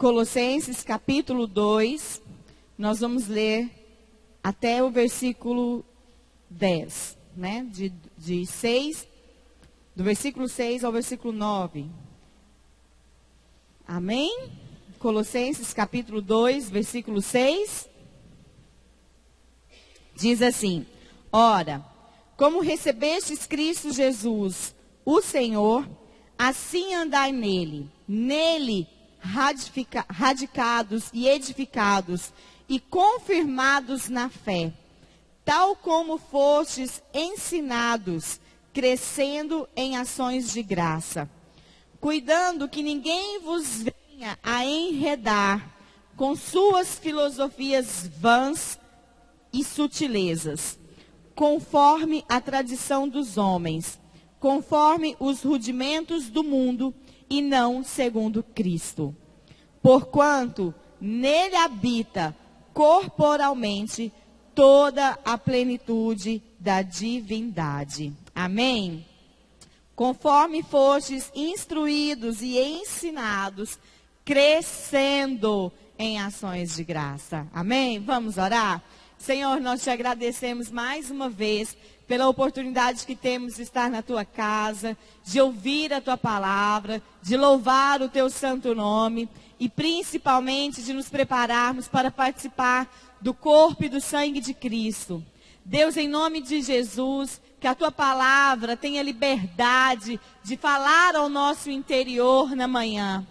Colossenses capítulo 2, nós vamos ler até o versículo 10, né? Do versículo 6 ao versículo 9. Amém? Colossenses capítulo 2, versículo 6. Diz assim: Ora, como recebestes Cristo Jesus, o Senhor, assim andai nele radicados e edificados e confirmados na fé, tal como fostes ensinados, crescendo em ações de graça, cuidando que ninguém vos venha a enredar com suas filosofias vãs e sutilezas, conforme a tradição dos homens, conforme os rudimentos do mundo, e não segundo Cristo. Porquanto nele habita corporalmente toda a plenitude da divindade. Amém? Conforme fostes instruídos e ensinados, crescendo em ações de graça. Amém? Vamos orar? Senhor, nós te agradecemos mais uma vez pela oportunidade que temos de estar na tua casa, de ouvir a tua palavra, de louvar o teu santo nome e principalmente de nos prepararmos para participar do corpo e do sangue de Cristo. Deus, em nome de Jesus, que a tua palavra tenha liberdade de falar ao nosso interior na manhã.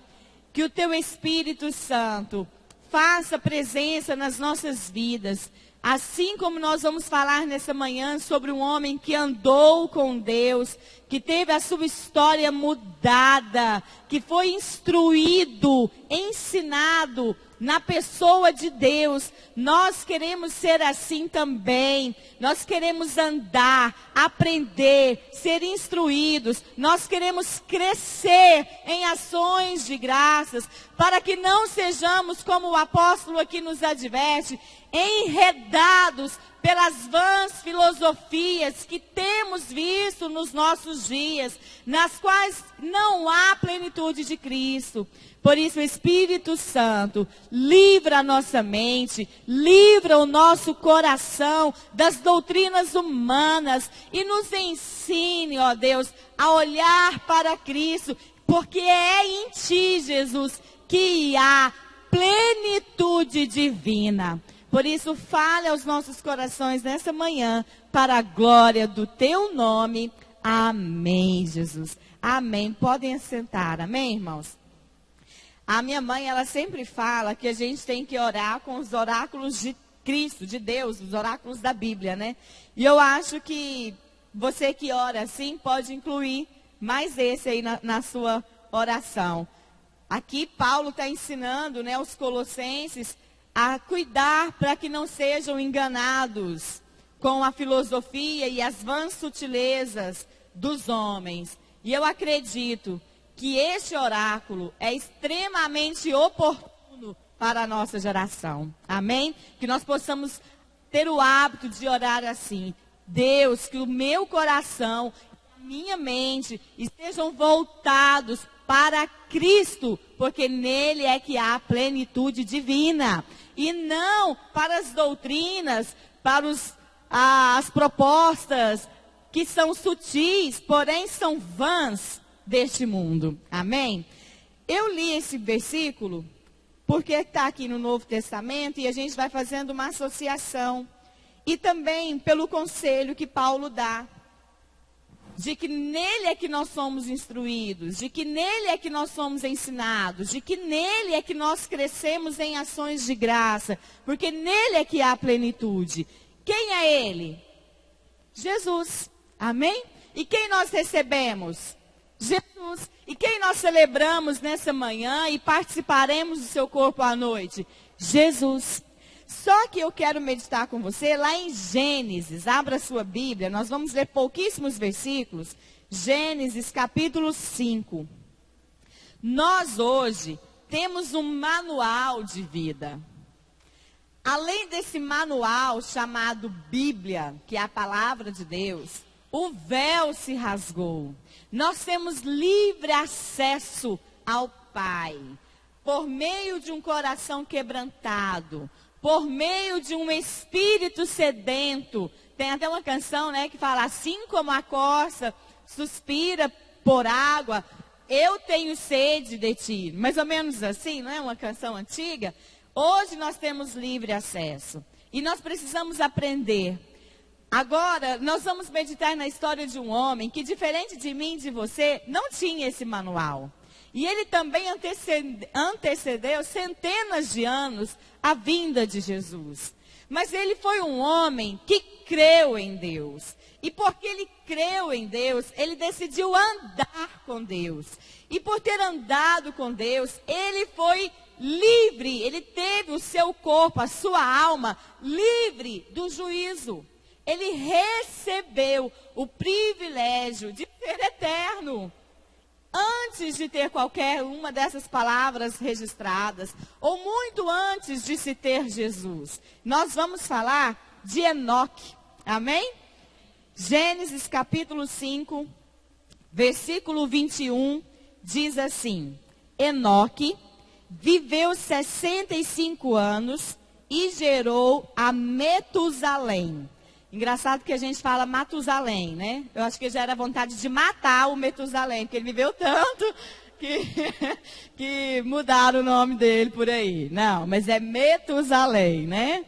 Que o teu Espírito Santo faça presença nas nossas vidas. Assim como nós vamos falar nessa manhã sobre um homem que andou com Deus, que teve a sua história mudada, que foi instruído, ensinado na pessoa de Deus. Nós queremos ser assim também. Nós queremos andar, aprender, ser instruídos. Nós queremos crescer em ações de graças, para que não sejamos, como o apóstolo aqui nos adverte, enredados pelas vãs filosofias que temos visto nos nossos dias, nas quais não há plenitude de Cristo. Por isso, Espírito Santo, livra a nossa mente, livra o nosso coração das doutrinas humanas e nos ensine, ó Deus, a olhar para Cristo, porque é em Ti, Jesus, que há plenitude divina. Por isso, fale aos nossos corações nessa manhã, para a glória do Teu nome. Amém, Jesus. Amém. Podem assentar. Amém, irmãos? A minha mãe, ela sempre fala que a gente tem que orar com os oráculos de Cristo, de Deus, os oráculos da Bíblia, né? E eu acho que você que ora assim, pode incluir mais esse aí na sua oração. Aqui, Paulo está ensinando, né, os colossenses a cuidar para que não sejam enganados com a filosofia e as vãs sutilezas dos homens. E eu acredito que este oráculo é extremamente oportuno para a nossa geração. Amém? Que nós possamos ter o hábito de orar assim: Deus, que o meu coração e a minha mente estejam voltados para Cristo, porque nele é que há plenitude divina. E não para as doutrinas, para as propostas que são sutis, porém são vãs deste mundo. Amém? Eu li esse versículo porque está aqui no Novo Testamento e a gente vai fazendo uma associação. E também pelo conselho que Paulo dá, de que nele é que nós somos instruídos, de que nele é que nós somos ensinados, de que nele é que nós crescemos em ações de graça, porque nele é que há plenitude. Quem é ele? Jesus. Amém? E quem nós recebemos? Jesus. E quem nós celebramos nessa manhã e participaremos do seu corpo à noite? Jesus. Só que eu quero meditar com você lá em Gênesis. Abra sua Bíblia, nós vamos ler pouquíssimos versículos. Gênesis capítulo 5. Nós hoje temos um manual de vida. Além desse manual chamado Bíblia, que é a palavra de Deus, o véu se rasgou. Nós temos livre acesso ao Pai. por meio de um coração quebrantado, por meio de um espírito sedento. Tem até uma canção, né, que fala: assim como a corça suspira por água, eu tenho sede de ti. Mais ou menos assim, não é uma canção antiga? Hoje nós temos livre acesso e nós precisamos aprender. Agora, nós vamos meditar na história de um homem que, diferente de mim e de você, não tinha esse manual. E ele também antecedeu centenas de anos a vinda de Jesus. Mas ele foi um homem que creu em Deus. E porque ele creu em Deus, ele decidiu andar com Deus. E por ter andado com Deus, ele foi livre. Ele teve o seu corpo, a sua alma, livre do juízo. Ele recebeu o privilégio de ser eterno. Antes de ter qualquer uma dessas palavras registradas, ou muito antes de se ter Jesus, nós vamos falar de Enoque. Amém? Gênesis capítulo 5, versículo 21, diz assim: Enoque viveu 65 anos e gerou a Metusalém. Engraçado que a gente fala Matusalém, né? Eu acho que já era vontade de matar o Metusalém, porque ele viveu tanto que mudaram o nome dele por aí. Não, mas é Metusalém, né?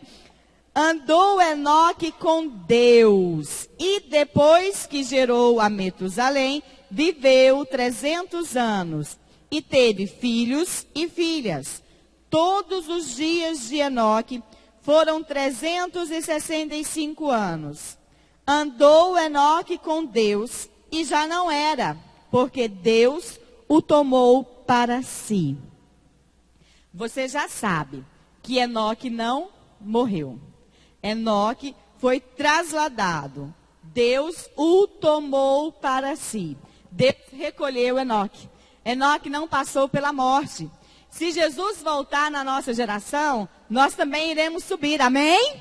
Andou Enoque com Deus, e depois que gerou a Metusalém, viveu 300 anos, e teve filhos e filhas. Todos os dias de Enoque foram 365 anos. Andou Enoque com Deus e já não era, porque Deus o tomou para si. Você já sabe que Enoque não morreu. Enoque foi trasladado. Deus o tomou para si. Deus recolheu Enoque. Enoque não passou pela morte. Se Jesus voltar na nossa geração, nós também iremos subir, amém?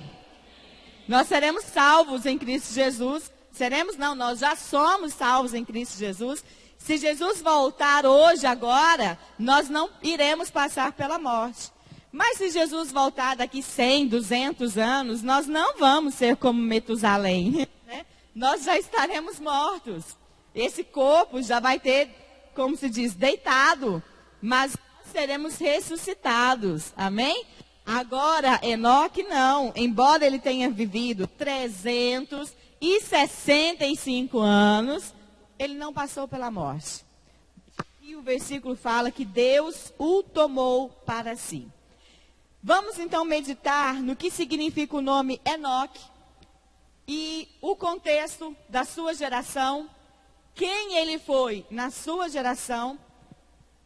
Nós seremos salvos em Cristo Jesus. Seremos não, nós já somos salvos em Cristo Jesus. Se Jesus voltar hoje, agora, nós não iremos passar pela morte. Mas se Jesus voltar daqui 100, 200 anos, nós não vamos ser como Metusalém, né? Nós já estaremos mortos. Esse corpo já vai ter, como se diz, deitado, mas seremos ressuscitados, amém? Agora, Enoque não, embora ele tenha vivido 365 anos, ele não passou pela morte. E o versículo fala que Deus o tomou para si. Vamos então meditar no que significa o nome Enoque e o contexto da sua geração, quem ele foi na sua geração,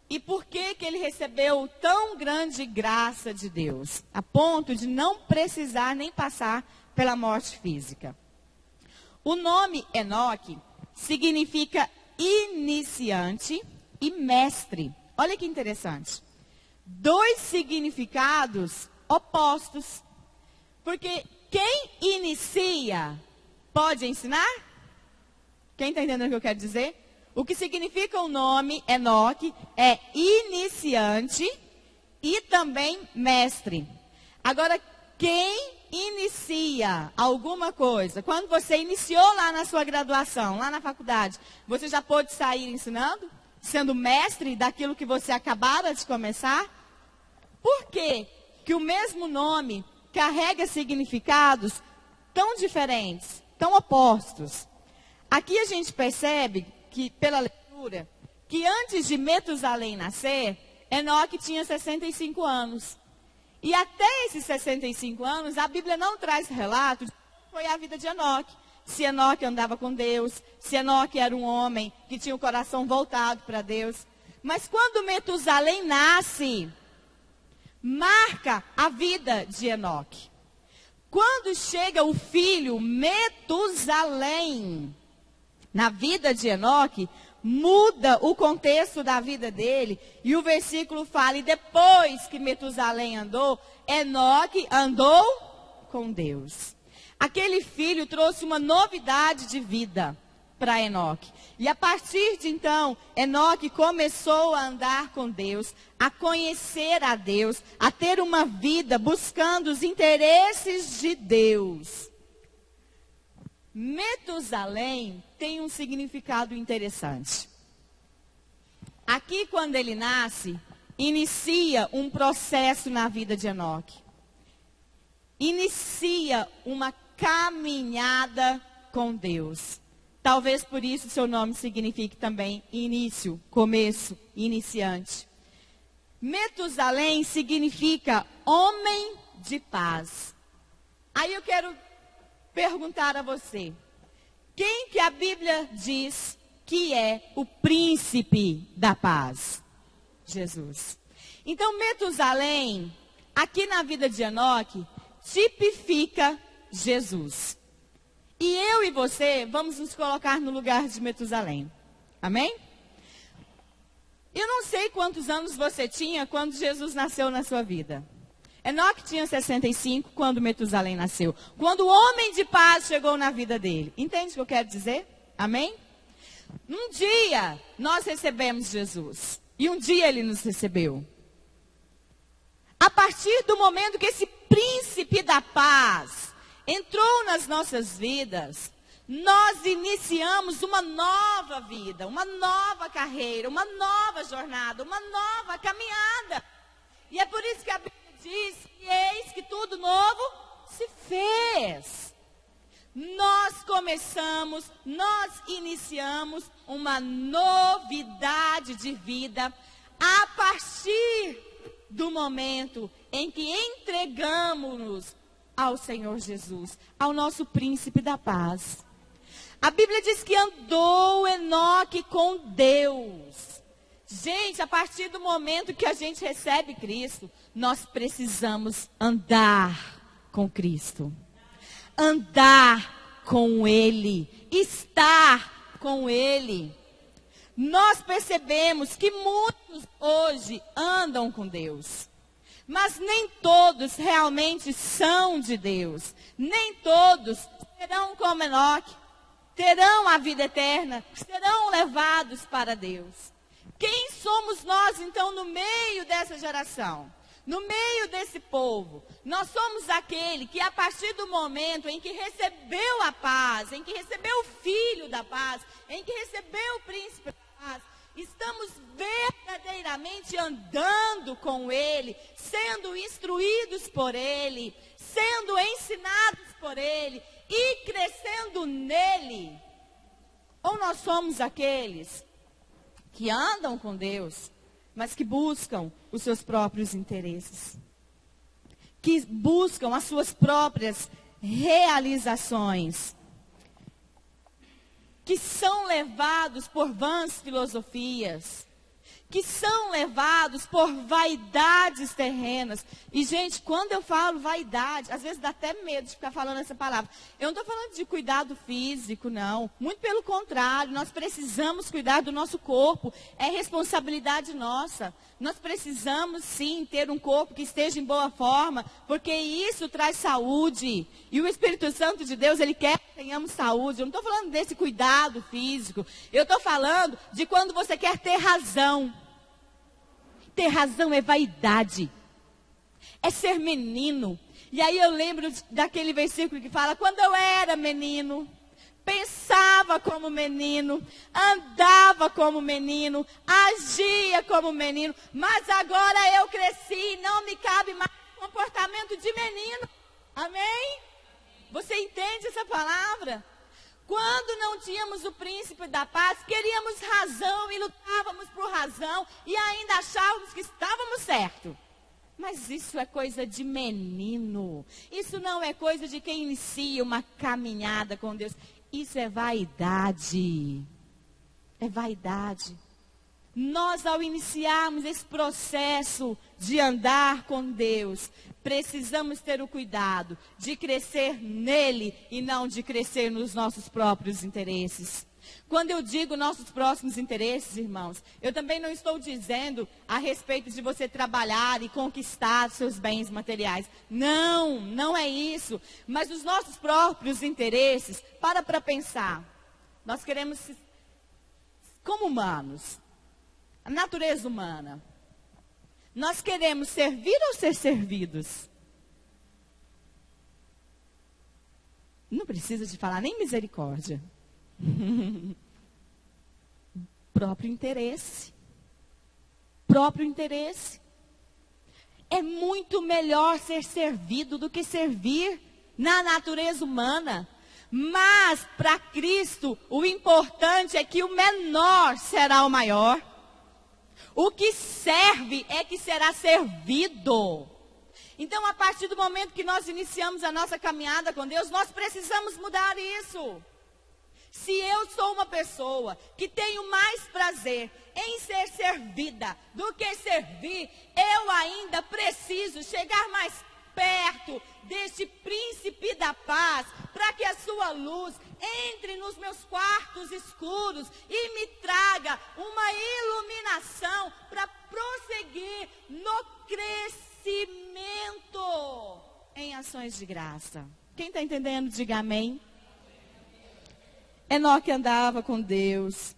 e por que ele recebeu tão grande graça de Deus, a ponto de não precisar nem passar pela morte física. O nome Enoque significa iniciante e mestre. Olha que interessante. Dois significados opostos. Porque quem inicia pode ensinar? Quem está entendendo o que eu quero dizer? O que significa o nome Enoque é iniciante e também mestre. Agora, quem inicia alguma coisa, quando você iniciou lá na sua graduação, lá na faculdade, você já pôde sair ensinando? Sendo mestre daquilo que você acabara de começar? Por quê que o mesmo nome carrega significados tão diferentes, tão opostos? Aqui a gente percebe que, pela leitura, que antes de Metusalém nascer, Enoque tinha 65 anos. E até esses 65 anos, a Bíblia não traz relato de como foi a vida de Enoque. Se Enoque andava com Deus, se Enoque era um homem que tinha o coração voltado para Deus. Mas quando Metusalém nasce, marca a vida de Enoque. Quando chega o filho Metusalém na vida de Enoque, muda o contexto da vida dele. E o versículo fala, e depois que Metusalém andou, Enoque andou com Deus. Aquele filho trouxe uma novidade de vida. para Enoque. E a partir de então, Enoque começou a andar com Deus, a conhecer a Deus, a ter uma vida buscando os interesses de Deus. Metusalém tem um significado interessante. Aqui, quando ele nasce, inicia um processo na vida de Enoque. Inicia uma caminhada com Deus. Talvez por isso seu nome signifique também início, começo, iniciante. Metusalém significa homem de paz. Aí eu quero perguntar a você, quem que a Bíblia diz que é o príncipe da paz? Jesus. Então Metusalém, aqui na vida de Enoque, tipifica Jesus. E eu e você vamos nos colocar no lugar de Metusalém. Amém? Eu não sei quantos anos você tinha quando Jesus nasceu na sua vida. Enoque tinha 65 quando Metusalém nasceu. Quando o homem de paz chegou na vida dele. Entende o que eu quero dizer? Amém? Um dia nós recebemos Jesus. E um dia ele nos recebeu. A partir do momento que esse príncipe da paz entrou nas nossas vidas, nós iniciamos uma nova vida, uma nova carreira, uma nova jornada, uma nova caminhada. E é por isso que a Bíblia diz que eis que tudo novo se fez. Nós começamos, nós iniciamos uma novidade de vida a partir do momento em que entregamos-nos ao Senhor Jesus, ao nosso príncipe da paz. A Bíblia diz que andou Enoque com Deus. Gente, a partir do momento que a gente recebe Cristo, nós precisamos andar com Cristo. Andar com Ele, estar com Ele. Nós percebemos que muitos hoje andam com Deus. Mas nem todos realmente são de Deus. Nem todos serão como Enoque, terão a vida eterna, serão levados para Deus. Quem somos nós, então, no meio dessa geração? No meio desse povo? Nós somos aquele que, a partir do momento em que recebeu a paz, em que recebeu o Filho da paz, em que recebeu o Príncipe da paz, estamos verdadeiramente andando com Ele, sendo instruídos por Ele, sendo ensinados por Ele e crescendo nele. Ou nós somos aqueles que andam com Deus, mas que buscam os seus próprios interesses, que buscam as suas próprias realizações, que são levados por vãs filosofias, que são levados por vaidades terrenas. E, gente, quando eu falo vaidade, às vezes dá até medo de ficar falando essa palavra. Eu não estou falando de cuidado físico, não. Muito pelo contrário, nós precisamos cuidar do nosso corpo. É responsabilidade nossa. Nós precisamos, sim, ter um corpo que esteja em boa forma, porque isso traz saúde. E o Espírito Santo de Deus, Ele quer que tenhamos saúde. Eu não estou falando desse cuidado físico. Eu estou falando de quando você quer ter razão. Ter razão é vaidade. É ser menino. E aí eu lembro daquele versículo que fala: quando eu era menino, pensava como menino, andava como menino, agia como menino, mas agora eu cresci e não me cabe mais comportamento de menino. Amém? Você entende essa palavra? Quando não tínhamos o príncipe da paz, queríamos razão e lutávamos por razão e ainda achávamos que estávamos certos. Mas isso é coisa de menino. Isso não é coisa de quem inicia uma caminhada com Deus. Isso é vaidade. É vaidade. Nós, ao iniciarmos esse processo de andar com Deus, precisamos ter o cuidado de crescer nele e não de crescer nos nossos próprios interesses. Quando eu digo nossos próximos interesses, irmãos, eu também não estou dizendo a respeito de você trabalhar e conquistar seus bens materiais. Não, não é isso. Mas os nossos próprios interesses, para pensar. Nós queremos, como humanos, a natureza humana, nós queremos servir ou ser servidos? Não precisa de falar nem misericórdia. Próprio interesse. Próprio interesse. É muito melhor ser servido do que servir na natureza humana. Mas, para Cristo, o importante é que o menor será o maior. O que serve é que será servido. Então, a partir do momento que nós iniciamos a nossa caminhada com Deus, nós precisamos mudar isso. Se eu sou uma pessoa que tenho mais prazer em ser servida do que servir, eu ainda preciso chegar mais perto deste príncipe da paz, para que a sua luz entre nos meus quartos escuros e me traga uma iluminação para prosseguir no crescimento em ações de graça. Quem está entendendo, diga amém. Enoque andava com Deus.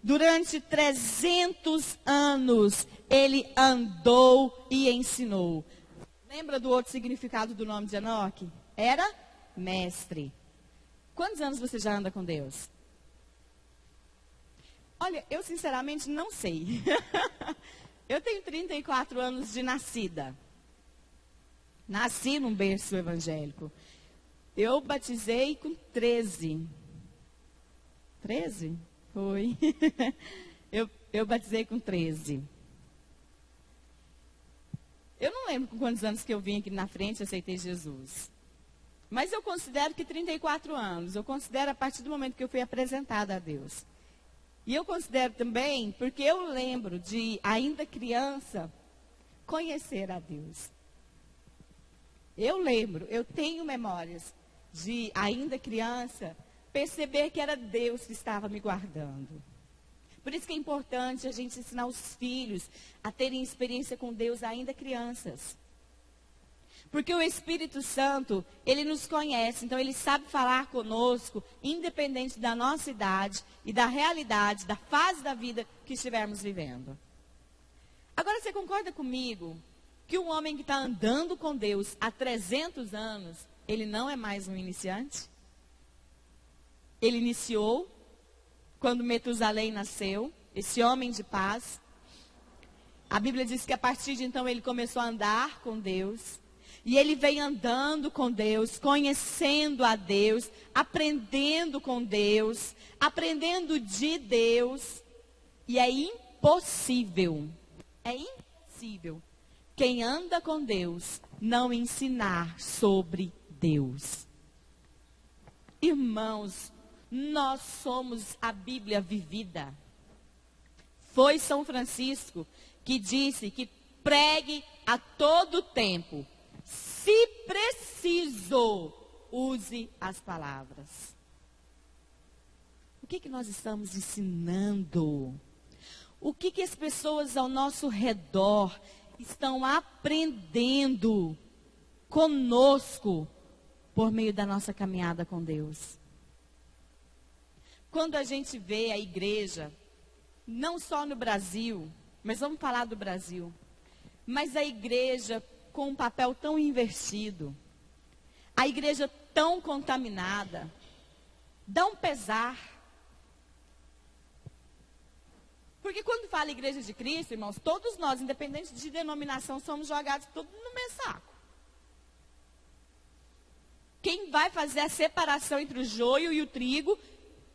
Durante 300 anos, ele andou e ensinou. Lembra do outro significado do nome de Enoque? Era mestre. Quantos anos você já anda com Deus? Olha, eu sinceramente não sei. Eu tenho 34 anos de nascida. Nasci num berço evangélico. Eu batizei com 13. 13? Foi. Eu batizei com 13. Eu não lembro com quantos anos que eu vim aqui na frente e aceitei Jesus. Mas eu considero que 34 anos. Eu considero a partir do momento que eu fui apresentada a Deus. E eu considero também, porque eu lembro de, ainda criança, conhecer a Deus. Eu lembro, eu tenho memórias de, ainda criança, perceber que era Deus que estava me guardando. Por isso que é importante a gente ensinar os filhos a terem experiência com Deus ainda crianças. Porque o Espírito Santo, ele nos conhece, então ele sabe falar conosco, independente da nossa idade e da realidade, da fase da vida que estivermos vivendo. Agora, você concorda comigo que um homem que está andando com Deus há 300 anos, ele não é mais um iniciante? Ele iniciou quando Metusalém nasceu, esse homem de paz. A Bíblia diz que a partir de então ele começou a andar com Deus. E ele vem andando com Deus, conhecendo a Deus, aprendendo com Deus, aprendendo de Deus. E é impossível quem anda com Deus não ensinar sobre Deus. Irmãos, nós somos a Bíblia vivida. Foi São Francisco que disse que pregue a todo tempo. Se preciso, use as palavras. O que nós estamos ensinando? O que as pessoas ao nosso redor estão aprendendo conosco por meio da nossa caminhada com Deus? Quando a gente vê a igreja, não só no Brasil, mas vamos falar do Brasil, mas a igreja com um papel tão invertido, a igreja tão contaminada, dá um pesar. Porque quando fala igreja de Cristo, irmãos, todos nós, independente de denominação, somos jogados todos no mesmo saco. Quem vai fazer a separação entre o joio e o trigo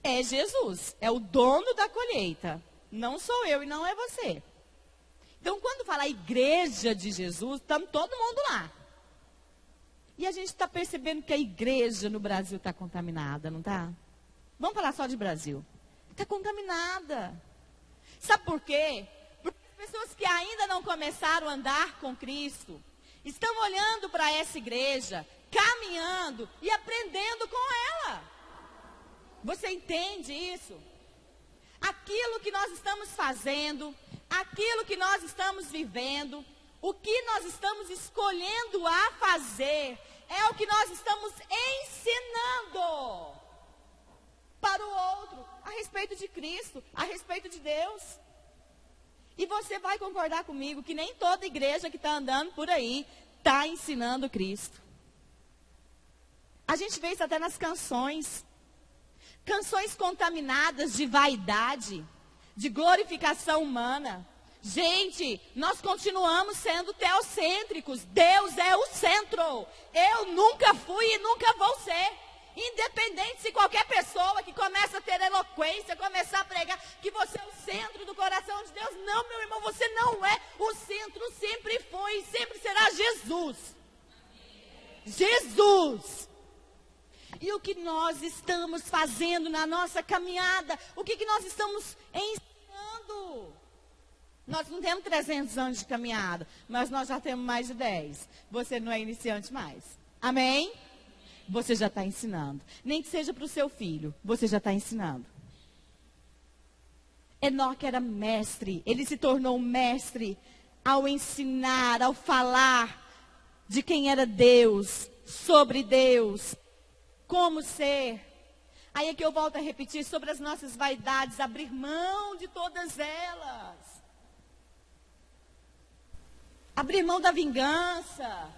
é Jesus, é o dono da colheita. Não sou eu e não é você. Então, quando fala a igreja de Jesus, estamos todo mundo lá. E a gente está percebendo que a igreja no Brasil está contaminada, não está? Vamos falar só de Brasil. Está contaminada. Sabe por quê? Porque as pessoas que ainda não começaram a andar com Cristo, estão olhando para essa igreja, caminhando e aprendendo com ela. Você entende isso? Aquilo que nós estamos fazendo, aquilo que nós estamos vivendo, o que nós estamos escolhendo a fazer, é o que nós estamos ensinando. para o outro, a respeito de Cristo, a respeito de Deus. E você vai concordar comigo que nem toda igreja que está andando por aí está ensinando Cristo. A gente vê isso até nas canções. Canções contaminadas de vaidade, de glorificação humana. Gente, nós continuamos sendo teocêntricos. Deus é o centro. Eu nunca fui e nunca vou ser. Independente se qualquer pessoa que começa a ter eloquência, começar a pregar que você é o centro do coração de Deus. Não, meu irmão, você não é. O centro sempre foi e sempre será Jesus. Jesus. E o que nós estamos fazendo na nossa caminhada? O que nós estamos ensinando? Nós não temos 300 anos de caminhada, mas nós já temos mais de 10. Você não é iniciante mais. Amém? Você já está ensinando. Nem que seja para o seu filho, você já está ensinando. Enoque era mestre. Ele se tornou mestre ao ensinar, ao falar de quem era Deus, sobre Deus, como ser. Aí é que eu volto a repetir sobre as nossas vaidades, abrir mão de todas elas. Abrir mão da vingança.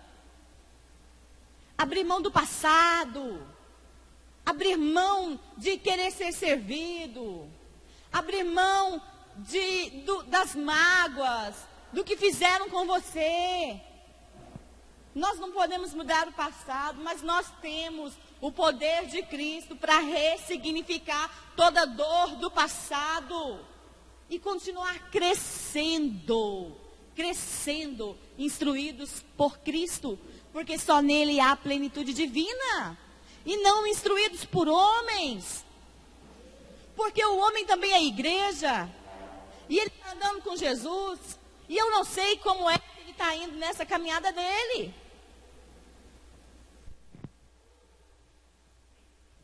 Abrir mão do passado. Abrir mão de querer ser servido. Abrir mão das mágoas, do que fizeram com você. Nós não podemos mudar o passado, mas nós temos o poder de Cristo para ressignificar toda dor do passado e continuar crescendo, instruídos por Cristo, porque só nele há plenitude divina, e não instruídos por homens, porque o homem também é igreja, e ele está andando com Jesus, e eu não sei como é que ele está indo nessa caminhada dele.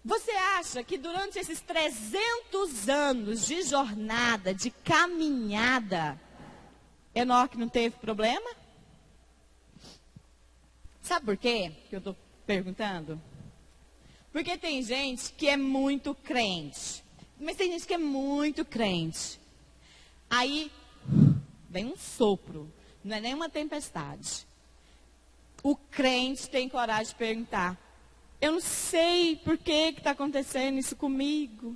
Você acha que durante esses 300 anos de jornada, de caminhada, Enoque não teve problema? Sabe por quê que eu estou perguntando? Porque tem gente que é muito crente. Mas tem gente que é muito crente. Aí vem um sopro, não é nem uma tempestade. O crente tem coragem de perguntar: eu não sei por que está acontecendo isso comigo.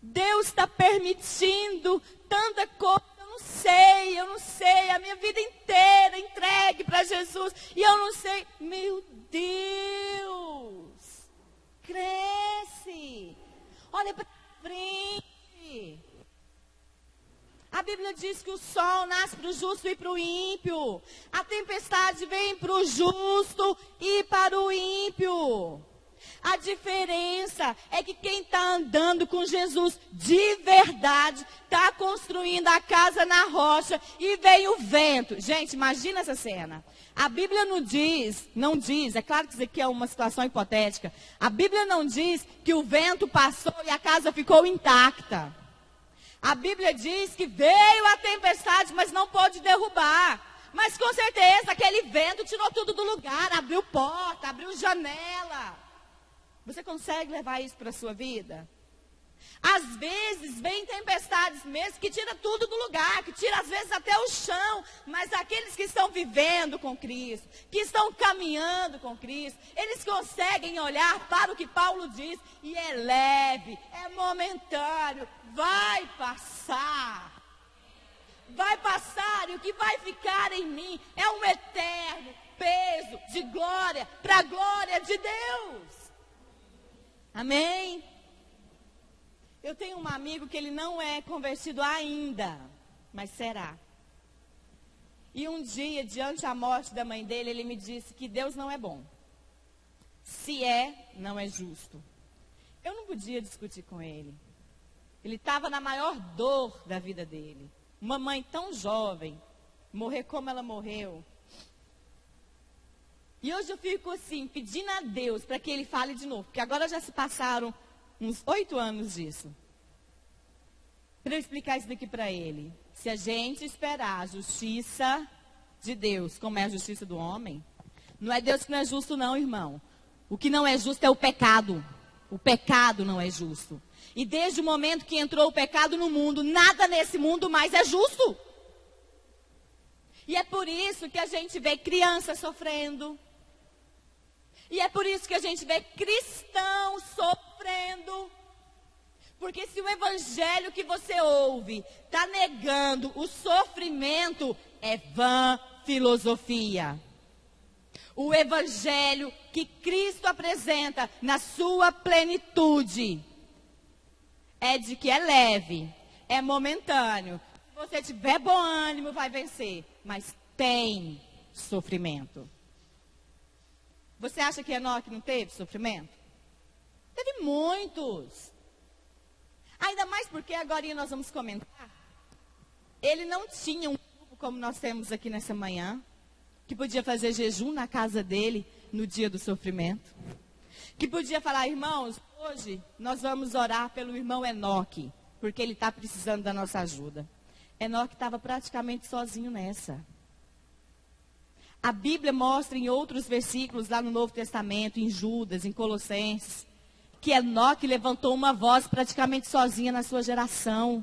Deus está permitindo tanta coisa. Eu não sei. A minha vida inteira entregue para Jesus. E eu não sei. Meu Deus. Cresce. Olha para frente. A Bíblia diz que o sol nasce para o justo e para o ímpio. A tempestade vem para o justo e para o ímpio. A diferença é que quem está andando com Jesus de verdade, está construindo a casa na rocha e vem o vento. Gente, imagina essa cena. A Bíblia não diz, é claro que isso aqui é uma situação hipotética. A Bíblia não diz que o vento passou e a casa ficou intacta. A Bíblia diz que veio a tempestade, mas não pôde derrubar. Mas com certeza aquele vento tirou tudo do lugar, abriu porta, abriu janela. Você consegue levar isso para a sua vida? Às vezes vem tempestades mesmo que tira tudo do lugar, que tira às vezes até o chão. Mas aqueles que estão vivendo com Cristo, que estão caminhando com Cristo, eles conseguem olhar para o que Paulo diz, e é leve, é momentâneo, vai passar. Vai passar, e o que vai ficar em mim é um eterno peso de glória para a glória de Deus. Amém? Eu tenho um amigo que ele não é convertido ainda, mas será. E um dia, diante da morte da mãe dele, ele me disse que Deus não é bom. Se é, não é justo. Eu não podia discutir com ele. Ele estava na maior dor da vida dele. Uma mãe tão jovem, morrer como ela morreu. E hoje eu fico assim, pedindo a Deus para que ele fale de novo. Porque agora já se passaram uns 8 anos disso. Para eu explicar isso daqui para ele. Se a gente esperar a justiça de Deus, como é a justiça do homem, não é Deus que não é justo não, irmão. O que não é justo é o pecado. O pecado não é justo. E desde o momento que entrou o pecado no mundo, nada nesse mundo mais é justo. E é por isso que a gente vê crianças sofrendo. E é por isso que a gente vê cristãos sofrendo. Porque se o evangelho que você ouve está negando o sofrimento, é vã filosofia. O evangelho que Cristo apresenta na sua plenitude é de que é leve, é momentâneo. Se você tiver bom ânimo, vai vencer. Mas tem sofrimento. Você acha que Enoque não teve sofrimento? Teve muitos. Ainda mais porque agora nós vamos comentar. Ele não tinha um grupo como nós temos aqui nessa manhã, que podia fazer jejum na casa dele no dia do sofrimento. Que podia falar, irmãos, hoje nós vamos orar pelo irmão Enoque, porque ele está precisando da nossa ajuda. Enoque estava praticamente sozinho nessa. A Bíblia mostra em outros versículos lá no Novo Testamento, em Judas, em Colossenses, que Enoque levantou uma voz praticamente sozinha na sua geração,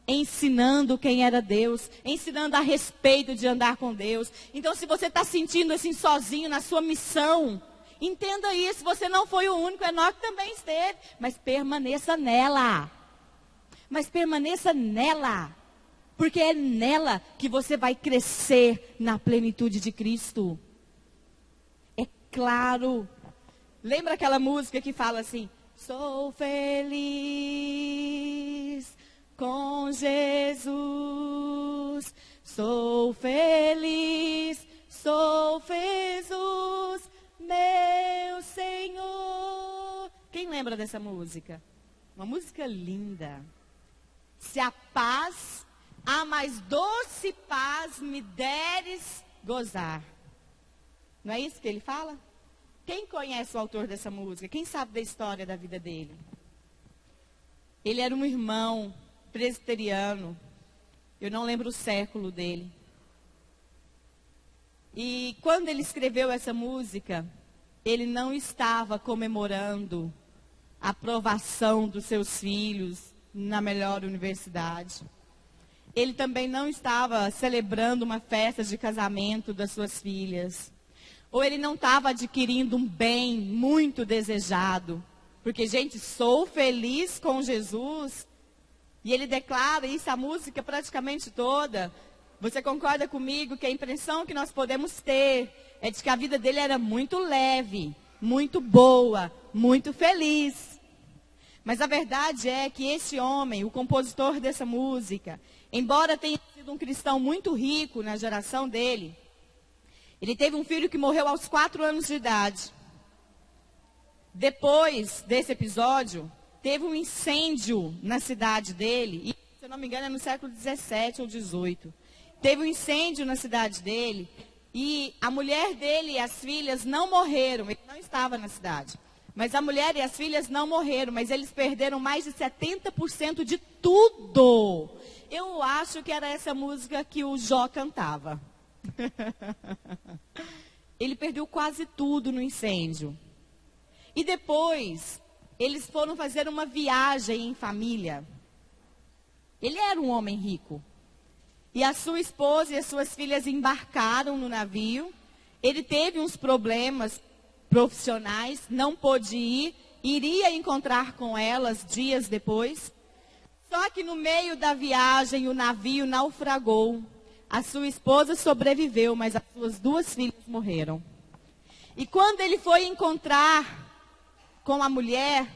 ensinando quem era Deus, ensinando a respeito de andar com Deus. Então, se você está sentindo assim sozinho na sua missão, entenda isso, você não foi o único, Enoque também esteve, mas permaneça nela. Mas permaneça nela, porque é nela que você vai crescer na plenitude de Cristo. É claro. Lembra aquela música que fala assim, sou feliz com Jesus, sou feliz, meu Senhor. Quem lembra dessa música? Uma música linda. Se a paz, a mais doce paz me deres gozar. Não é isso que ele fala? Quem conhece o autor dessa música? Quem sabe da história da vida dele? Ele era um irmão presbiteriano. Eu não lembro o século dele. E quando ele escreveu essa música, ele não estava comemorando a aprovação dos seus filhos na melhor universidade. Ele também não estava celebrando uma festa de casamento das suas filhas. Ou ele não estava adquirindo um bem muito desejado. Porque, gente, sou feliz com Jesus. E ele declara isso, a música praticamente toda. Você concorda comigo que a impressão que nós podemos ter é de que a vida dele era muito leve, muito boa, muito feliz. Mas a verdade é que esse homem, o compositor dessa música, embora tenha sido um cristão muito rico na geração dele, ele teve um filho que morreu aos 4 anos de idade. Depois desse episódio, teve um incêndio na cidade dele, e, se eu não me engano, é no século 17 ou 18. Teve um incêndio na cidade dele, e a mulher dele e as filhas não morreram, ele não estava na cidade. Mas a mulher e as filhas não morreram, mas eles perderam mais de 70% de tudo. Eu acho que era essa música que o Jó cantava. Ele perdeu quase tudo no incêndio. E depois, eles foram fazer uma viagem em família. Ele era um homem rico. E a sua esposa e as suas filhas embarcaram no navio. Ele teve uns problemas profissionais, não pôde ir, iria encontrar com elas dias depois. Só que no meio da viagem o navio naufragou. A sua esposa sobreviveu, mas as suas 2 filhas morreram. E quando ele foi encontrar com a mulher,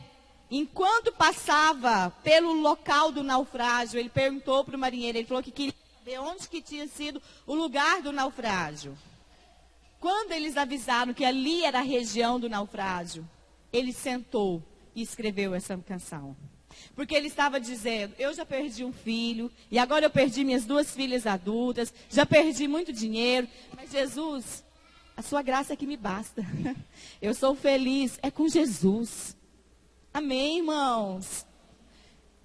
enquanto passava pelo local do naufrágio, ele perguntou para o marinheiro, ele falou que queria saber onde que tinha sido o lugar do naufrágio. Quando eles avisaram que ali era a região do naufrágio, ele sentou e escreveu essa canção. Porque ele estava dizendo, eu já perdi um filho, e agora eu perdi minhas 2 filhas adultas, já perdi muito dinheiro, mas Jesus, a sua graça é que me basta. Eu sou feliz, é com Jesus. Amém, irmãos?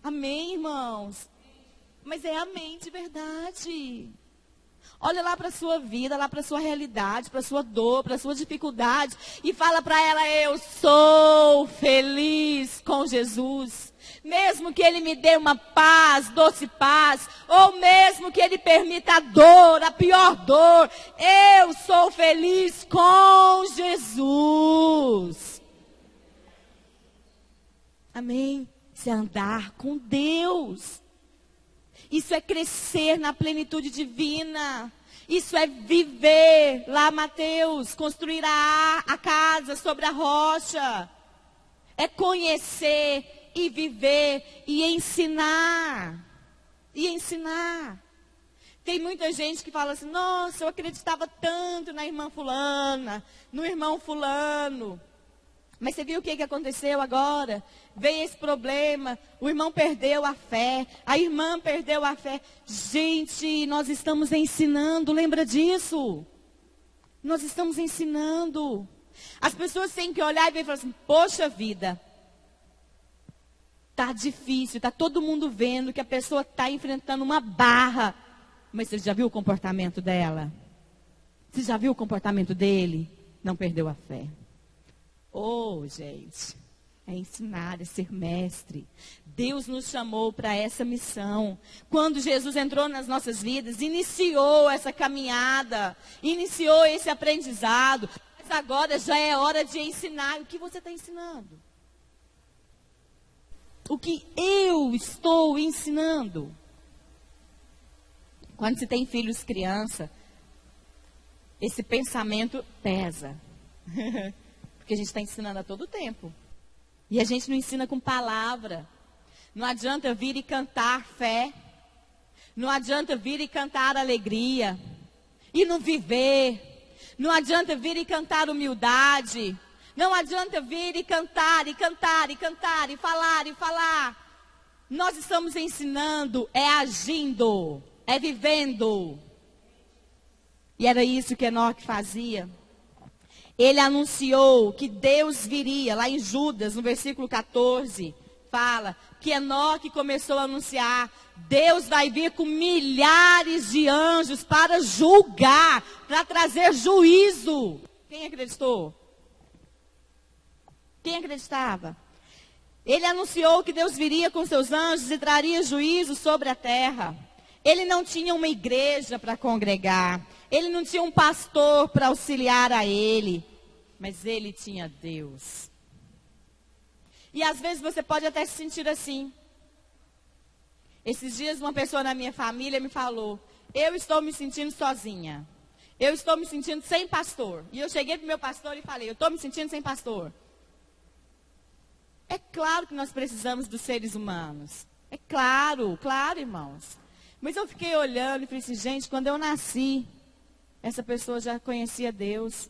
Amém, irmãos? Mas é amém de verdade. Olha lá para a sua vida, lá para a sua realidade, para a sua dor, para a sua dificuldade. E fala para ela, eu sou feliz com Jesus. Mesmo que Ele me dê uma paz, doce paz. Ou mesmo que Ele permita a dor, a pior dor. Eu sou feliz com Jesus. Amém? Isso é andar com Deus. Isso é crescer na plenitude divina. Isso é viver, lá Mateus, construir a casa sobre a rocha. É conhecer e viver e ensinar. E ensinar. Tem muita gente que fala assim, nossa, eu acreditava tanto na irmã fulana, no irmão fulano. Mas você viu o que aconteceu agora? Veio esse problema, o irmão perdeu a fé, a irmã perdeu a fé. Gente, nós estamos ensinando, lembra disso? Nós estamos ensinando. As pessoas têm que olhar e falar assim, poxa vida, tá difícil, tá todo mundo vendo que a pessoa está enfrentando uma barra. Mas você já viu o comportamento dela? Você já viu o comportamento dele? Não perdeu a fé. Oh, gente, é ensinar, é ser mestre. Deus nos chamou para essa missão. Quando Jesus entrou nas nossas vidas, iniciou essa caminhada, iniciou esse aprendizado. Mas agora já é hora de ensinar. O que você está ensinando? O que eu estou ensinando? Quando se tem filhos criança, esse pensamento pesa. Porque a gente está ensinando a todo tempo. E a gente não ensina com palavra. Não adianta vir e cantar fé. Não adianta vir e cantar alegria. E não viver. Não adianta vir e cantar humildade. Não adianta vir e cantar, e cantar, e cantar, e falar, e falar. Nós estamos ensinando, é agindo, é vivendo. E era isso que Enoque fazia. Ele anunciou que Deus viria, lá em Judas, no versículo 14, fala que Enoque começou a anunciar, Deus vai vir com milhares de anjos para julgar, para trazer juízo. Quem acreditou? Quem acreditava? Ele anunciou que Deus viria com seus anjos e traria juízo sobre a terra. Ele não tinha uma igreja para congregar. Ele não tinha um pastor para auxiliar a ele. Mas ele tinha Deus. E às vezes você pode até se sentir assim. Esses dias uma pessoa na minha família me falou, eu estou me sentindo sozinha. Eu estou me sentindo sem pastor. E eu cheguei para o meu pastor e falei, eu estou me sentindo sem pastor. É claro que nós precisamos dos seres humanos. É claro, claro, irmãos. Mas eu fiquei olhando e falei assim, gente, quando eu nasci, essa pessoa já conhecia Deus.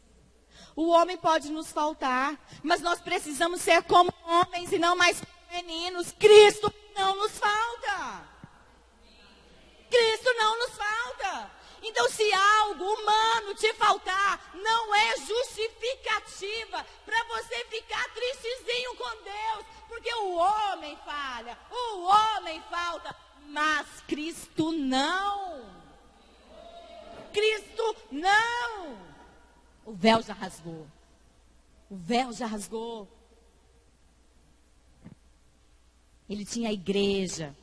O homem pode nos faltar, mas nós precisamos ser como homens e não mais meninos. Cristo não nos falta. Cristo não nos falta. Então, se algo humano te faltar, não é justificativa para você ficar tristezinho com Deus, porque o homem falha, o homem falta, mas Cristo não. Cristo não. O véu já rasgou. O véu já rasgou. Ele tinha a igreja.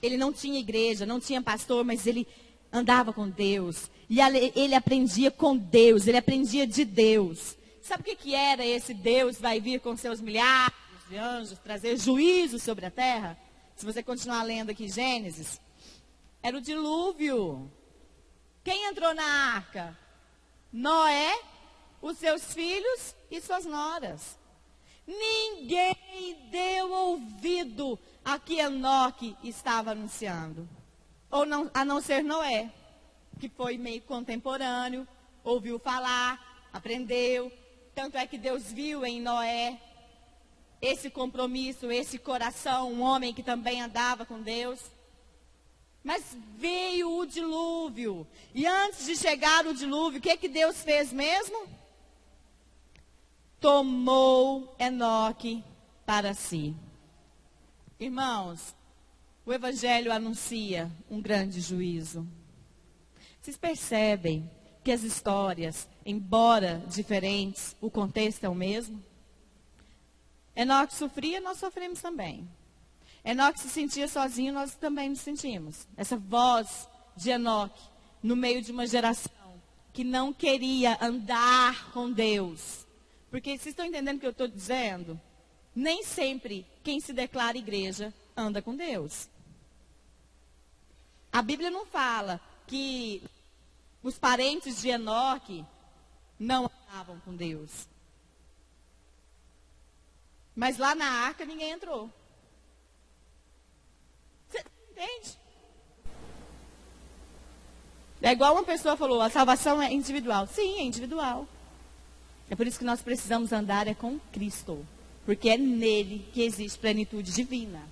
Ele não tinha igreja, não tinha pastor, mas ele andava com Deus. E ele aprendia com Deus, ele aprendia de Deus. Sabe o que era esse Deus vai vir com seus milhares de anjos, trazer juízo sobre a terra? Se você continuar lendo aqui Gênesis, era o dilúvio. Quem entrou na arca? Noé, os seus filhos e suas noras. Ninguém deu ouvido a que Enoque estava anunciando. Ou não, a não ser Noé, que foi meio contemporâneo, ouviu falar, aprendeu. Tanto é que Deus viu em Noé esse compromisso, esse coração, um homem que também andava com Deus. Mas veio o dilúvio. E antes de chegar o dilúvio, o que Deus fez mesmo? Tomou Enoque para si. Irmãos, o Evangelho anuncia um grande juízo. Vocês percebem que as histórias, embora diferentes, o contexto é o mesmo? Enoque sofria, nós sofremos também. Enoque se sentia sozinho, nós também nos sentimos. Essa voz de Enoque, no meio de uma geração que não queria andar com Deus. Porque vocês estão entendendo o que eu estou dizendo? Nem sempre quem se declara igreja anda com Deus. A Bíblia não fala que os parentes de Enoque não andavam com Deus. Mas lá na arca ninguém entrou. Você entende? É igual uma pessoa falou, a salvação é individual. Sim, é individual. É por isso que nós precisamos andar com Cristo. Porque é nele que existe plenitude divina.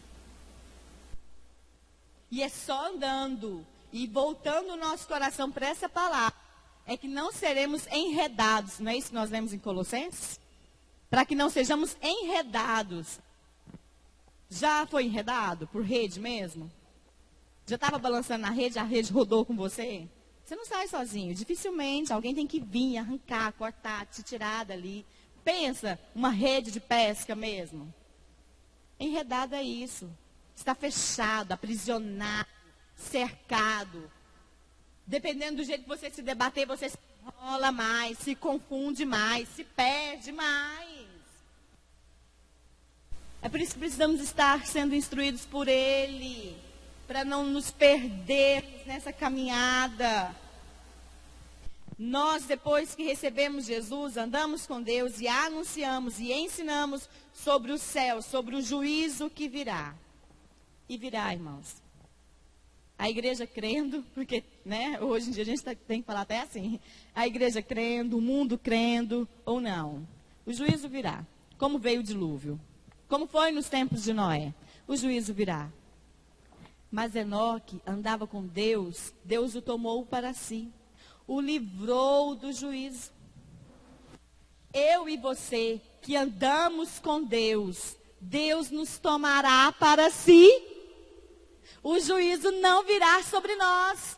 E é só andando e voltando o nosso coração para essa palavra, é que não seremos enredados. Não é isso que nós lemos em Colossenses? Para que não sejamos enredados. Já foi enredado por rede mesmo? Já estava balançando na rede, a rede rodou com você? Você não sai sozinho. Dificilmente alguém tem que vir, arrancar, cortar, te tirar dali. Pensa, uma rede de pesca mesmo. Enredado é isso. Está fechado, aprisionado, cercado. Dependendo do jeito que você se debater, você se enrola mais, se confunde mais, se perde mais. É por isso que precisamos estar sendo instruídos por Ele, para não nos perdermos nessa caminhada. Nós, depois que recebemos Jesus, andamos com Deus e anunciamos e ensinamos sobre o céu, sobre o juízo que virá. E virá, irmãos. A igreja crendo, porque hoje em dia a gente tem que falar até assim. A igreja crendo, o mundo crendo ou não. O juízo virá. Como veio o dilúvio. Como foi nos tempos de Noé. O juízo virá. Mas Enoque andava com Deus. Deus o tomou para si. O livrou do juízo. Eu e você que andamos com Deus, Deus nos tomará para si. O juízo não virá sobre nós.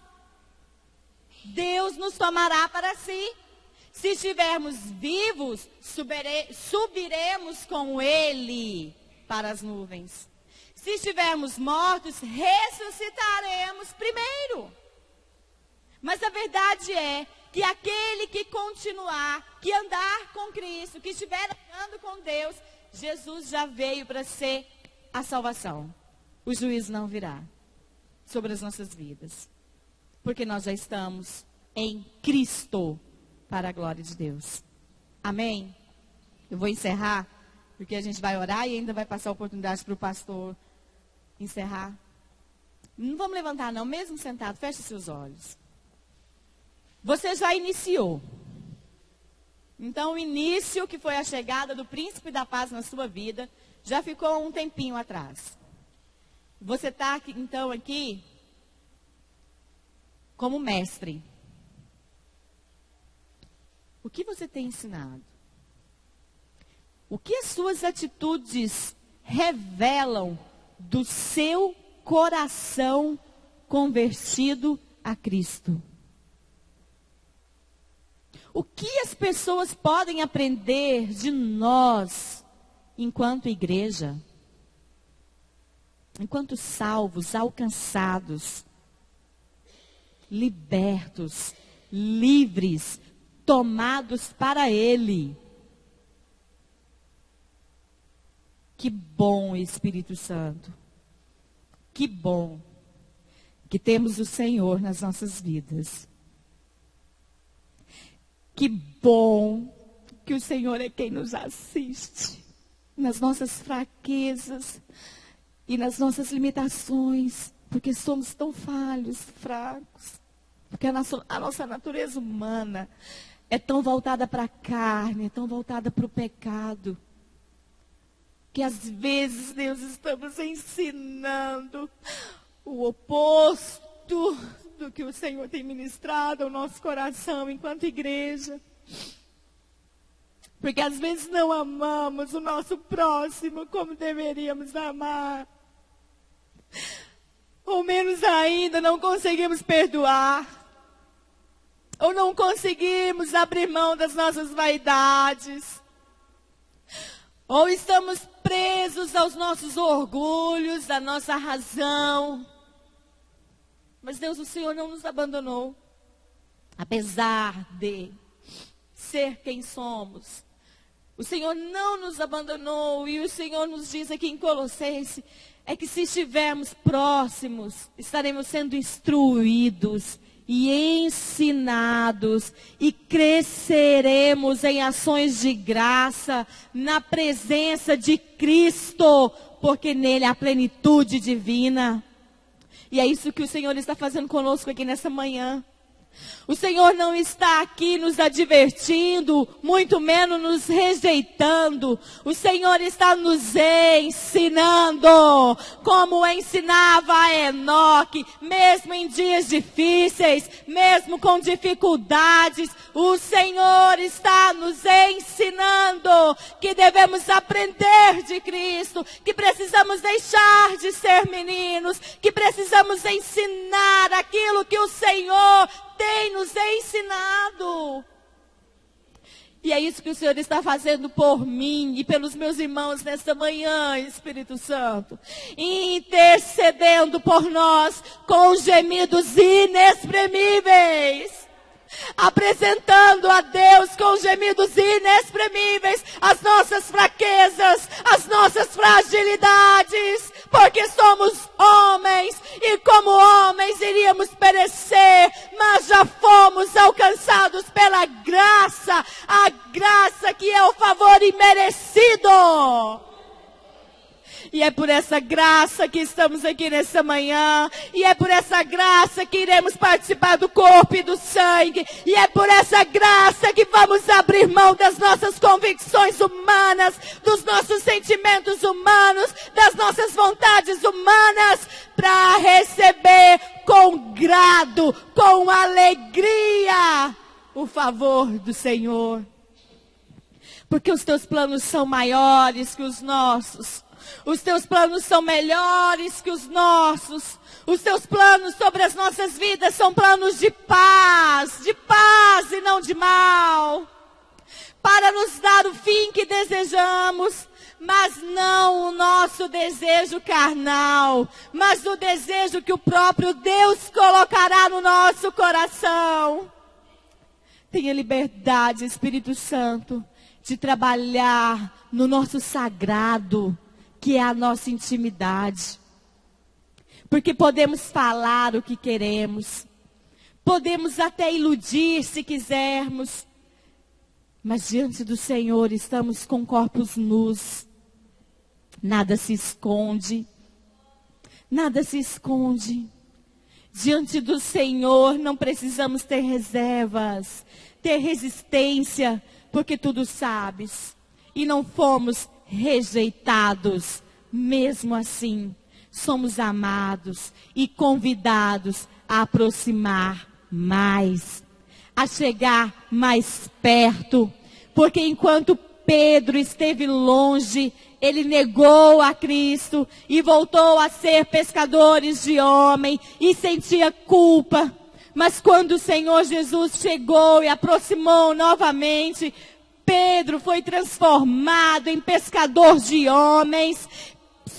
Deus nos tomará para si. Se estivermos vivos, subiremos com Ele para as nuvens. Se estivermos mortos, ressuscitaremos primeiro. Mas a verdade é que aquele que continuar, que andar com Cristo, que estiver andando com Deus, Jesus já veio para ser a salvação. O juízo não virá sobre as nossas vidas. Porque nós já estamos em Cristo para a glória de Deus. Amém? Eu vou encerrar, porque a gente vai orar e ainda vai passar a oportunidade para o pastor encerrar. Não vamos levantar não, mesmo sentado, feche seus olhos. Você já iniciou. Então o início, que foi a chegada do príncipe da paz na sua vida, já ficou um tempinho atrás. Você está então aqui como mestre. O que você tem ensinado? O que as suas atitudes revelam do seu coração convertido a Cristo? O que as pessoas podem aprender de nós enquanto igreja? Enquanto salvos, alcançados, libertos, livres, tomados para Ele. Que bom, Espírito Santo. Que bom que temos o Senhor nas nossas vidas. Que bom que o Senhor é quem nos assiste nas nossas fraquezas e nas nossas limitações, porque somos tão falhos, fracos, porque a nossa natureza humana é tão voltada para a carne, é tão voltada para o pecado, que às vezes, Deus, estamos ensinando o oposto do que o Senhor tem ministrado ao nosso coração enquanto igreja. Porque às vezes não amamos o nosso próximo como deveríamos amar. Ou menos ainda, não conseguimos perdoar. ou não conseguimos abrir mão das nossas vaidades, ou estamos presos aos nossos orgulhos, à nossa razão. Mas Deus, o Senhor não nos abandonou. Apesar de ser quem somos, o Senhor não nos abandonou. E o Senhor nos diz aqui em Colossenses, é que se estivermos próximos, estaremos sendo instruídos e ensinados, e cresceremos em ações de graça, na presença de Cristo, porque nele há plenitude divina. E é isso que o Senhor está fazendo conosco aqui nessa manhã. O Senhor não está aqui nos advertindo, muito menos nos rejeitando. O Senhor está nos ensinando, como ensinava a Enoque, mesmo em dias difíceis, mesmo com dificuldades. O Senhor está nos ensinando que devemos aprender de Cristo, que precisamos deixar de ser meninos, que precisamos ensinar aquilo que o Senhor tem nos ensinado. E é isso que o Senhor está fazendo por mim e pelos meus irmãos nesta manhã, Espírito Santo. Intercedendo por nós com gemidos inexprimíveis. Apresentando a Deus com gemidos inexprimíveis as nossas fraquezas, as nossas fragilidades, porque somos homens e como homens iríamos perecer, mas já fomos alcançados pela graça, a graça que é o favor imerecido. E é por essa graça que estamos aqui nessa manhã. E é por essa graça que iremos participar do corpo e do sangue. E é por essa graça que vamos abrir mão das nossas convicções humanas, dos nossos sentimentos humanos, das nossas vontades humanas, para receber com grado, com alegria, o favor do Senhor. Porque os teus planos são maiores que os nossos. Os teus planos são melhores que os nossos. Os teus planos sobre as nossas vidas são planos de paz e não de mal. Para nos dar o fim que desejamos, mas não o nosso desejo carnal, mas o desejo que o próprio Deus colocará no nosso coração. Tenha liberdade, Espírito Santo, de trabalhar no nosso sagrado, que é a nossa intimidade. Porque podemos falar o que queremos. Podemos até iludir se quisermos. Mas diante do Senhor estamos com corpos nus. Nada se esconde. Nada se esconde. Diante do Senhor não precisamos ter reservas, ter resistência, porque tudo sabes. E não fomos rejeitados, mesmo assim, somos amados e convidados a aproximar mais, a chegar mais perto, porque enquanto Pedro esteve longe, ele negou a Cristo e voltou a ser pescadores de homem e sentia culpa, mas quando o Senhor Jesus chegou e aproximou novamente, Pedro foi transformado em pescador de homens.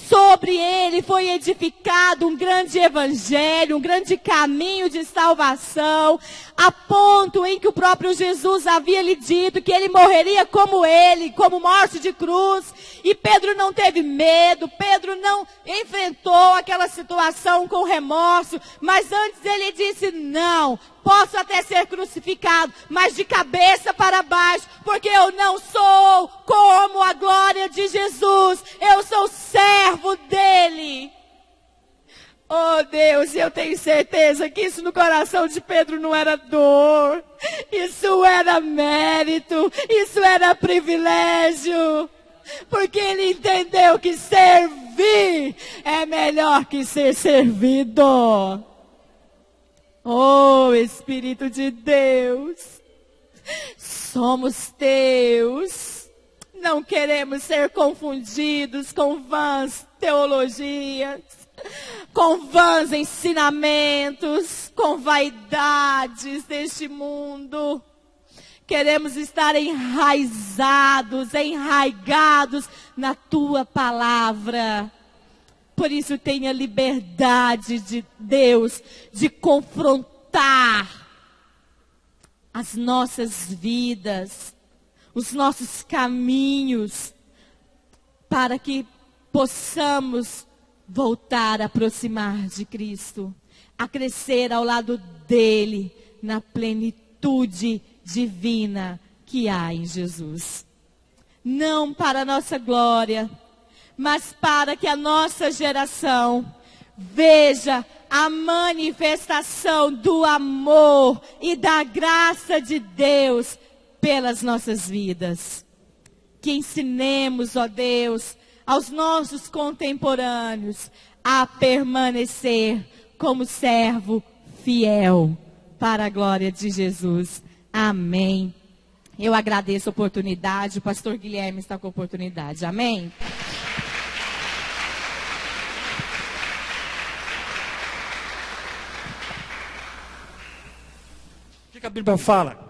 Sobre ele foi edificado um grande evangelho, um grande caminho de salvação, a ponto em que o próprio Jesus havia lhe dito que ele morreria como ele, como morte de cruz. E Pedro não teve medo, Pedro não enfrentou aquela situação com remorso, mas antes ele disse: não, posso até ser crucificado, mas de cabeça para baixo, porque eu não sou como a glória de Jesus, eu sou servo dele. Oh Deus, eu tenho certeza que isso no coração de Pedro não era dor, isso era mérito, isso era privilégio, porque ele entendeu que servir é melhor que ser servido. Oh Espírito de Deus, somos teus, não queremos ser confundidos com vãs teologias, com vãs ensinamentos, com vaidades deste mundo. Queremos estar enraigados na tua palavra. Por isso tenha liberdade de Deus de confrontar as nossas vidas, os nossos caminhos, para que possamos voltar a aproximar de Cristo, a crescer ao lado dele, na plenitude divina que há em Jesus. Não para a nossa glória, mas para que a nossa geração veja a manifestação do amor e da graça de Deus pelas nossas vidas. Que ensinemos, ó Deus, aos nossos contemporâneos a permanecer como servo fiel para a glória de Jesus. Amém. Eu agradeço a oportunidade, o pastor Guilherme está com a oportunidade. Amém. O que a Bíblia fala?